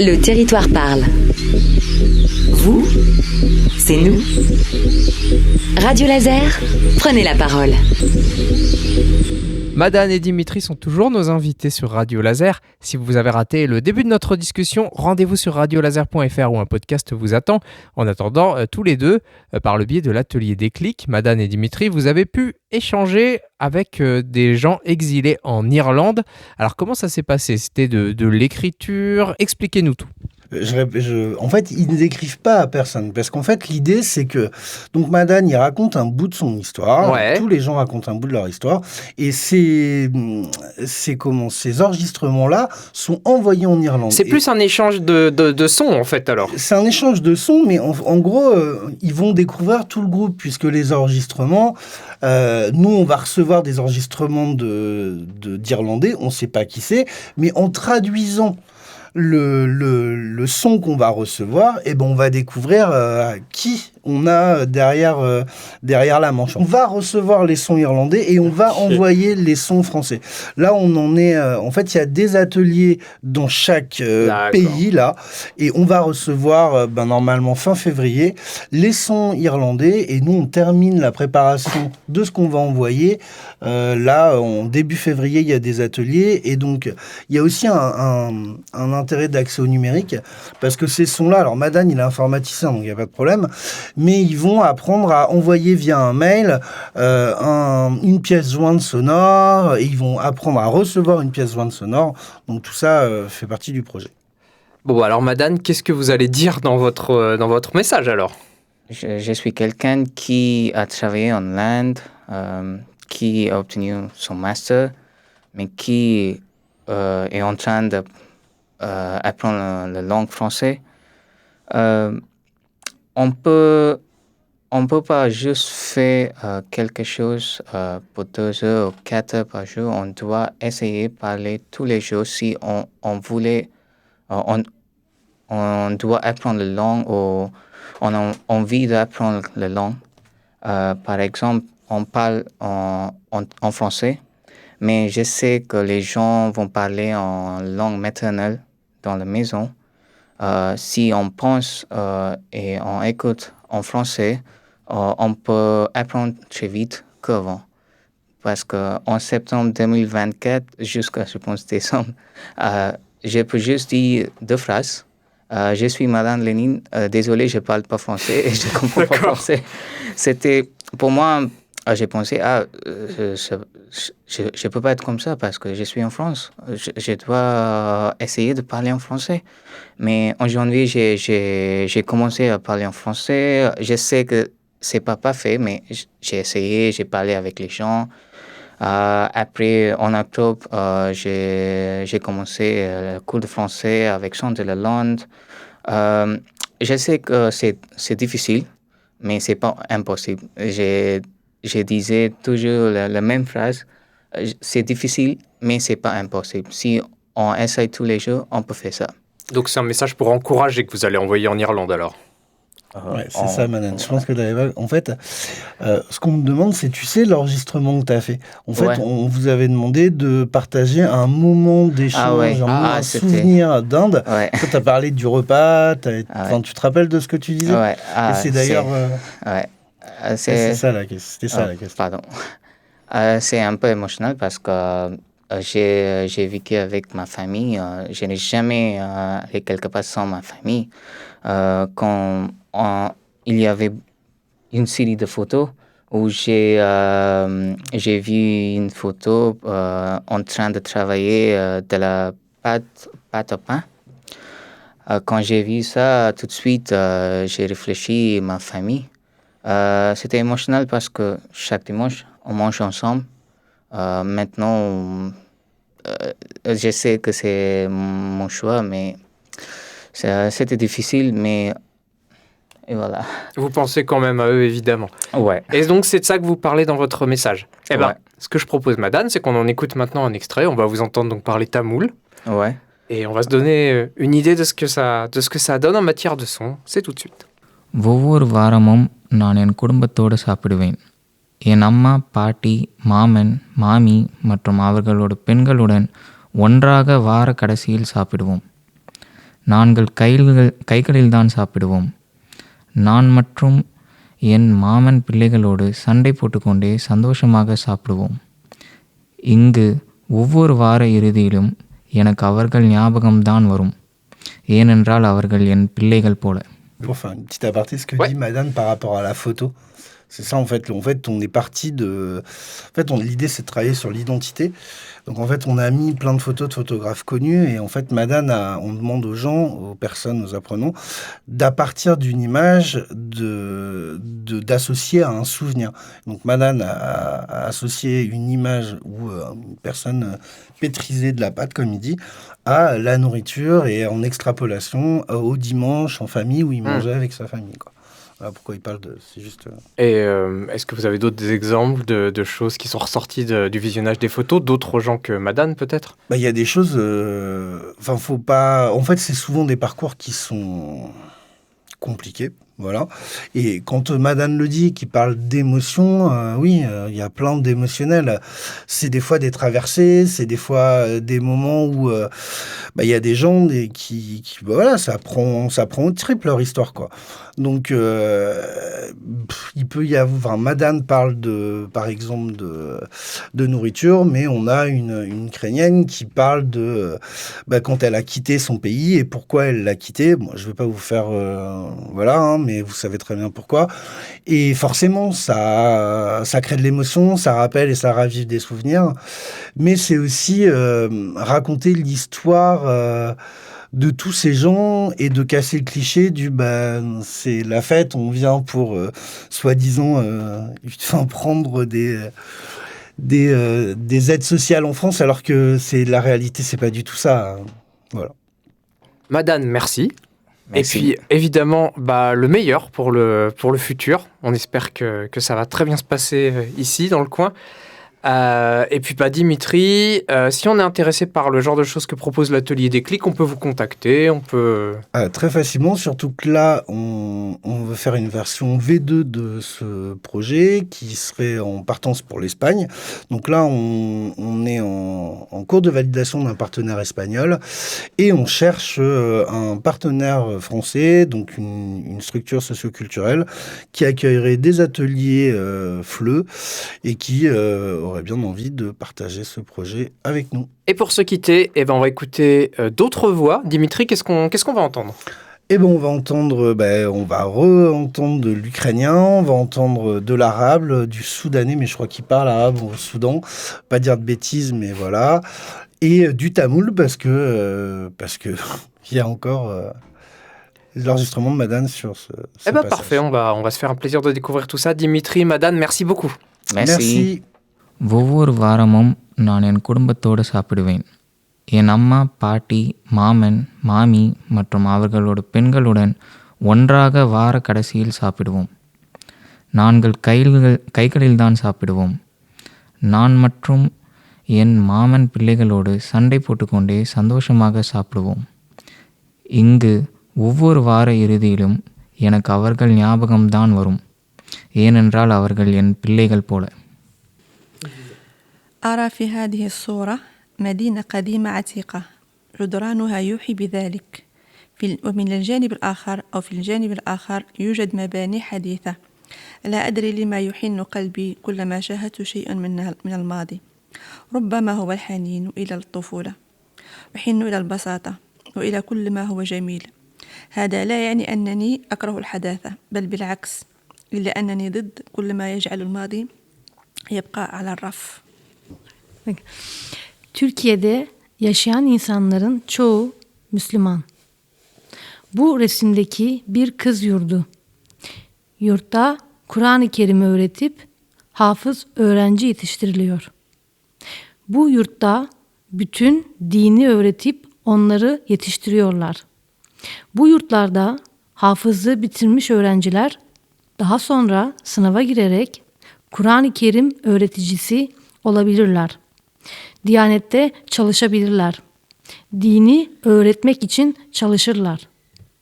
Le territoire parle. Vous, c'est nous. Radio Laser, prenez la parole. Madane et Dimitri sont toujours nos invités sur Radio Laser. Si vous avez raté le début de notre discussion, rendez-vous sur radiolaser.fr où un podcast vous attend. En attendant, tous les deux, par le biais de l'atelier Déclic, Madane et Dimitri, vous avez pu échanger avec des gens exilés en Irlande. Alors comment ça s'est passé ? C'était de l'écriture ? Expliquez-nous tout. En fait, ils n'écrivent pas à personne. Parce qu'en fait, l'idée, c'est que... Donc, Madane, il raconte un bout de son histoire. Ouais. Tous les gens racontent un bout de leur histoire. Et ces enregistrements-là sont envoyés en Irlande. C'est plus un échange de sons, en fait, alors. C'est un échange de sons, mais en gros, ils vont découvrir tout le groupe, puisque les enregistrements... nous, on va recevoir des enregistrements d'Irlandais. On ne sait pas qui c'est. Mais en traduisant... Le son qu'on va recevoir, on va découvrir qui on a derrière la Manche. On va recevoir les sons irlandais et on va envoyer les sons français. Là, on en est... en fait, il y a des ateliers dans chaque pays, là, et on va recevoir, normalement, fin février, les sons irlandais, et nous, on termine la préparation de ce qu'on va envoyer. Là, en début février, il y a des ateliers, et donc, il y a aussi un intérêt d'accès au numérique, parce que ces sons-là, alors Madane, il est informaticien, donc il n'y a pas de problème, mais ils vont apprendre à envoyer via un mail une pièce jointe sonore, et ils vont apprendre à recevoir une pièce jointe sonore, donc tout ça fait partie du projet. Bon, alors Madane, qu'est-ce que vous allez dire dans votre message alors ? Je suis quelqu'un qui a travaillé en Inde, qui a obtenu son master, mais qui est en train d'apprendre la langue française. On peut pas juste faire quelque chose pour 2 heures ou 4 heures par jour. On doit essayer de parler tous les jours si on voulait. On doit apprendre la langue ou on a envie d'apprendre la langue. Par exemple, on parle en français, mais je sais que les gens vont parler en langue maternelle dans la maison. Si on pense et on écoute en français, on peut apprendre très vite qu'avant. Parce qu'en septembre 2024, jusqu'à, je pense, décembre, je peux juste dire 2 phrases. Je suis Madame Lénine, désolé, je ne parle pas français et je ne comprends pas français. C'était, pour moi, j'ai pensé, je ne peux pas être comme ça parce que je suis en France. Je dois essayer de parler en français. Mais en janvier, j'ai commencé à parler en français. Je sais que ce n'est pas parfait, mais j'ai essayé, j'ai parlé avec les gens. Après, en octobre, j'ai commencé le cours de français avec Chant de la Lande. Je sais que c'est difficile, mais ce n'est pas impossible. Je disais toujours la même phrase. C'est difficile, mais ce n'est pas impossible. Si on essaye tous les jours, on peut faire ça. Donc c'est un message pour encourager que vous allez envoyer en Irlande alors. Ouais, c'est ça, Madane. Je pense que en fait, ce qu'on me demande, c'est, tu sais, l'enregistrement que tu as fait. En fait, on vous avait demandé de partager un moment d'échange, un souvenir d'Inde. Ouais. Toi, tu as parlé du repas, tu te rappelles de ce que tu disais ? Ouais. Et c'est d'ailleurs... C'était ça la question. Pardon. C'est un peu émotionnel parce que j'ai vécu avec ma famille. Je n'ai jamais allé quelque part sans ma famille. Quand il y avait une série de photos où j'ai vu une photo en train de travailler de la pâte à pain. Quand j'ai vu ça, tout de suite, j'ai réfléchi à ma famille. C'était émotionnel parce que chaque dimanche, on mange ensemble. Maintenant, je sais que c'est mon choix, mais c'était difficile, mais et voilà. Vous pensez quand même à eux, évidemment. Ouais. Et donc, c'est de ça que vous parlez dans votre message. Eh bien, ce que je propose, Madane, c'est qu'on en écoute maintenant un extrait. On va vous entendre donc parler tamoul. Ouais. Et on va se donner une idée de ce que ça donne en matière de son. C'est tout de suite. ஒவ்வொரு வாரமும் நான் என் குடும்பத்தோடு சாப்பிடுவேன். என் அம்மா, பாட்டி, மாமன், மாமி மற்றும் அவர்களோட பெண்களுடன் ஒன்றாக வார கடைசியில் சாப்பிடுவோம். நாங்கள் கைகளில்தான் சாப்பிடுவோம். நான் மற்றும் என் மாமன் பிள்ளைகளோடு சண்டை போட்டுக்கொண்டே சந்தோஷமாக சாப்பிடுவோம். இங்கு ஒவ்வொரு வார இறுதியிலும் எனக்கு அவர்கள் ஞாபகம்தான் வரும், ஏனென்றால் அவர்கள் என் பிள்ளைகள் போல. Pour faire une petite aparté, ce que dit Madane par rapport à la photo, c'est ça en fait. En fait, on est parti de. En fait, l'idée c'est de travailler sur l'identité. Donc en fait, on a mis plein de photos de photographes connus et en fait, Madane, on demande aux gens, aux personnes, aux apprenants, d'à partir d'une image d'associer à un souvenir. Donc Madane a associé une image ou une personne pétrisée de la pâte, comme il dit, à la nourriture et en extrapolation au dimanche en famille où il mangeait avec sa famille, quoi. Voilà pourquoi il parle de... C'est juste... Et est-ce que vous avez d'autres exemples de choses qui sont ressorties du visionnage des photos, d'autres gens que Madane peut-être? Il y a des choses... Enfin, faut pas... En fait, c'est souvent des parcours qui sont compliqués. Voilà. Et quand Madane le dit, qui parle d'émotion, oui, il y a plein d'émotionnels. C'est des fois des traversées, c'est des fois des moments où il y a des gens qui voilà, ça prend au triple leur histoire, quoi. Donc, il peut y avoir... Enfin, Madane parle, par exemple, de nourriture, mais on a une Ukrainienne qui parle de quand elle a quitté son pays et pourquoi elle l'a quitté. Bon, je ne vais pas vous faire... voilà, hein, mais vous savez très bien pourquoi. Et forcément, ça crée de l'émotion, ça rappelle et ça ravive des souvenirs. Mais c'est aussi raconter l'histoire... de tous ces gens et de casser le cliché du c'est la fête, on vient pour soi-disant prendre des aides sociales en France, alors que c'est la réalité, c'est pas du tout ça, hein. Voilà. Madane, merci. Merci. Et puis évidemment le meilleur pour le futur. On espère que ça va très bien se passer ici dans le coin. Et puis Dimitri, si on est intéressé par le genre de choses que propose l'atelier Déclic, on peut vous contacter, on peut... Très facilement, surtout que là, on veut faire une version V2 de ce projet qui serait en partance pour l'Espagne. Donc là, on est en cours de validation d'un partenaire espagnol et on cherche un partenaire français, donc une structure socioculturelle qui accueillerait des ateliers FLE et qui aurait bien envie de partager ce projet avec nous. Et pour se quitter, on va écouter d'autres voix. Dimitri, qu'est-ce qu'on va entendre? On va entendre, on va re-entendre de l'ukrainien, on va entendre de l'arabe, du soudanais, mais je crois qu'il parle arabe au Soudan, pas dire de bêtises, mais voilà, et du tamoul parce que il y a encore l'enregistrement de Madane sur ce passage. Parfait, on va se faire un plaisir de découvrir tout ça. Dimitri, Madane, merci beaucoup. Merci. ஒவ்வொரு வாரமும் நான் என் குடும்பத்தோடு சாப்பிடுவேன். என் அம்மா, பாட்டி, மாமன், மாமி மற்றும் அவர்களோட பெண்களுடன் ஒன்றாக வார கடைசியில் சாப்பிடுவோம். நாங்கள் கைகளில்தான் சாப்பிடுவோம். நான் மற்றும் என் மாமன் பிள்ளைகளோடு சண்டை போட்டுக்கொண்டே சந்தோஷமாக சாப்பிடுவோம். இங்கு ஒவ்வொரு வார இறுதியிலும் எனக்கு அவர்கள் ஞாபகம்தான் வரும், ஏனென்றால் அவர்கள் என் பிள்ளைகள் போல. أرى في هذه الصورة مدينة قديمة عتيقة جدرانها يوحي بذلك، ومن الجانب الآخر أو في الجانب الآخر يوجد مباني حديثة. لا أدري لما يحن قلبي كلما شاهدت شيئا من الماضي. ربما هو الحنين إلى الطفولة، أحن إلى البساطة وإلى كل ما هو جميل. هذا لا يعني أنني أكره الحداثة، بل بالعكس، إلا أنني ضد كل ما يجعل الماضي يبقى على الرف. Türkiye'de yaşayan insanların çoğu Müslüman. Bu resimdeki bir kız yurdu. Yurtta Kur'an-ı Kerim'i öğretip hafız öğrenci yetiştiriliyor. Bu yurtta bütün dini öğretip onları yetiştiriyorlar. Bu yurtlarda hafızlığı bitirmiş öğrenciler daha sonra sınava girerek Kur'an-ı Kerim öğreticisi olabilirler. Diyanette çalışabilirler. Dini öğretmek için çalışırlar.